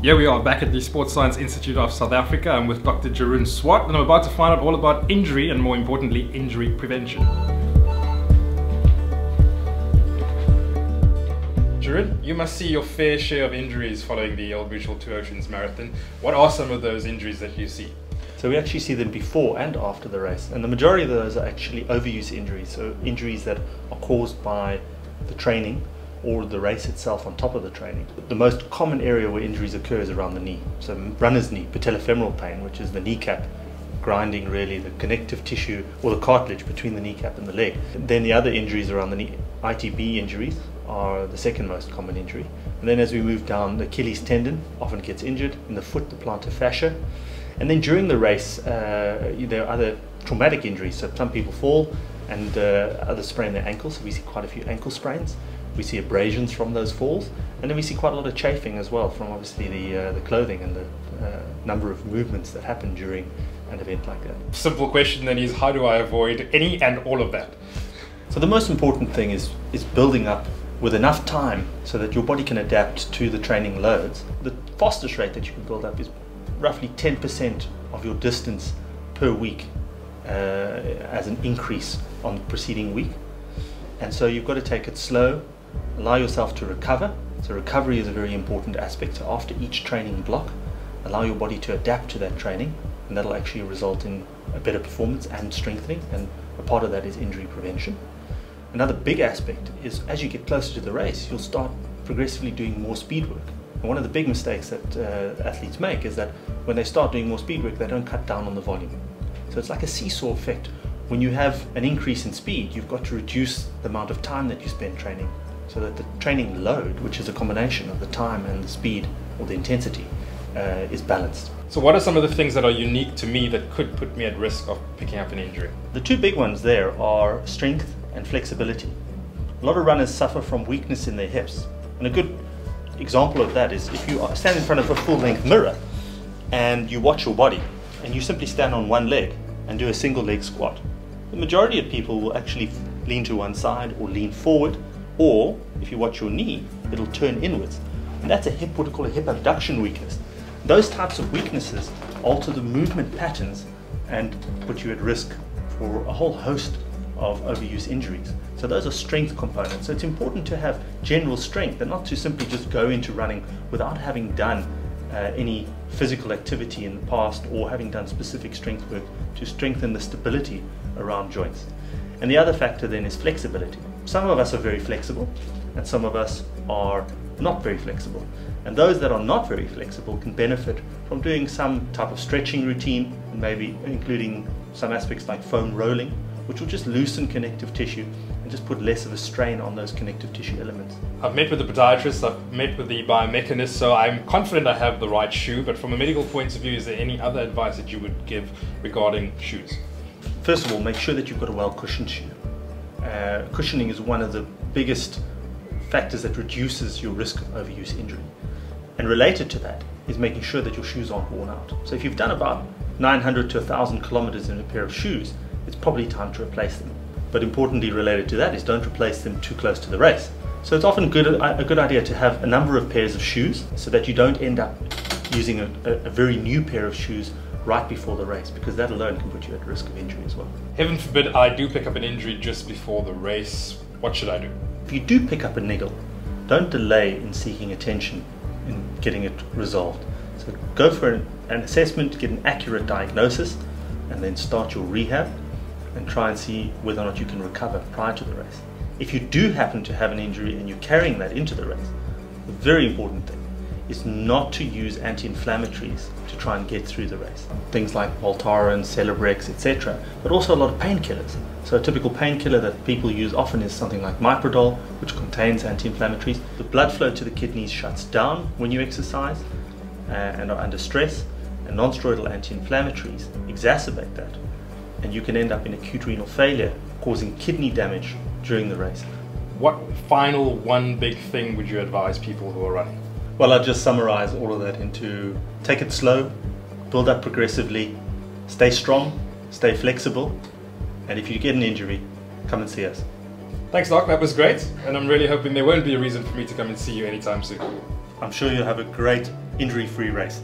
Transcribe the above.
Here we are back at the Sports Science Institute of South Africa. I'm with Dr. Jeroen Swart, and I'm about to find out all about injury and, more importantly, injury prevention. Jeroen, you must see your fair share of injuries following the Old Mutual Two Oceans Marathon. What are some of those injuries that you see? So we actually see them before and after the race, and the majority of those are actually overuse injuries, so injuries that are caused by the training or the race itself on top of the training. The most common area where injuries occur is around the knee. So runner's knee, patellofemoral pain, which is the kneecap grinding really the connective tissue or the cartilage between the kneecap and the leg. Then the other injuries around the knee, ITB injuries, are the second most common injury. And then as we move down, the Achilles tendon often gets injured, in the foot the plantar fascia. And then during the race there are other traumatic injuries. So some people fall and others sprain their ankles, so we see quite a few ankle sprains. We see abrasions from those falls, and then we see quite a lot of chafing as well from obviously the clothing and the number of movements that happen during an event like that. Simple question then is, how do I avoid any and all of that? So the most important thing is building up with enough time so that your body can adapt to the training loads. The fastest rate that you can build up is roughly 10% of your distance per week as an increase on the preceding week. And so you've got to take it slow, allow yourself to recover. So recovery is a very important aspect. So after each training block, allow your body to adapt to that training, and that'll actually result in a better performance and strengthening, and a part of that is injury prevention. Another big aspect is as you get closer to the race, you'll start progressively doing more speed work. And one of the big mistakes that athletes make is that when they start doing more speed work, they don't cut down on the volume. So it's like a seesaw effect. When you have an increase in speed, you've got to reduce the amount of time that you spend training, so that the training load, which is a combination of the time and the speed or the intensity, is balanced. So what are some of the things that are unique to me that could put me at risk of picking up an injury? The two big ones there are strength and flexibility. A lot of runners suffer from weakness in their hips, and a good example of that is if you stand in front of a full-length mirror and you watch your body and you simply stand on one leg and do a single leg squat. The majority of people will actually lean to one side or lean forward, or if you watch your knee, it'll turn inwards. And that's what we call a hip abduction weakness. Those types of weaknesses alter the movement patterns and put you at risk for a whole host of overuse injuries. So those are strength components. So it's important to have general strength and not to simply just go into running without having done any physical activity in the past or having done specific strength work to strengthen the stability around joints. And the other factor then is flexibility. Some of us are very flexible and some of us are not very flexible. And those that are not very flexible can benefit from doing some type of stretching routine, and maybe including some aspects like foam rolling, which will just loosen connective tissue and just put less of a strain on those connective tissue elements. I've met with the podiatrist, I've met with the biomechanist, so I'm confident I have the right shoe, but from a medical point of view, is there any other advice that you would give regarding shoes? First of all, make sure that you've got a well-cushioned shoe. Cushioning is one of the biggest factors that reduces your risk of overuse injury. And related to that is making sure that your shoes aren't worn out. So if you've done about 900 to 1,000 kilometers in a pair of shoes, it's probably time to replace them. But importantly related to that is don't replace them too close to the race. So it's often a good idea to have a number of pairs of shoes so that you don't end up using a very new pair of shoes right before the race, because that alone can put you at risk of injury as well. Heaven forbid I do pick up an injury just before the race, what should I do? If you do pick up a niggle, don't delay in seeking attention in getting it resolved. So go for an assessment, get an accurate diagnosis, and then start your rehab and try and see whether or not you can recover prior to the race. If you do happen to have an injury and you're carrying that into the race, the very important thing is not to use anti-inflammatories to try and get through the race. Things like Voltaren, Celebrex, etc., but also a lot of painkillers. So a typical painkiller that people use often is something like Miprodol, which contains anti-inflammatories. The blood flow to the kidneys shuts down when you exercise and are under stress, and non-steroidal anti-inflammatories exacerbate that, and you can end up in acute renal failure, causing kidney damage during the race. What final one big thing would you advise people who are running? Well, I'll just summarize all of that into take it slow, build up progressively, stay strong, stay flexible, and if you get an injury, come and see us. Thanks, Doc, that was great, and I'm really hoping there won't be a reason for me to come and see you anytime soon. I'm sure you'll have a great injury-free race.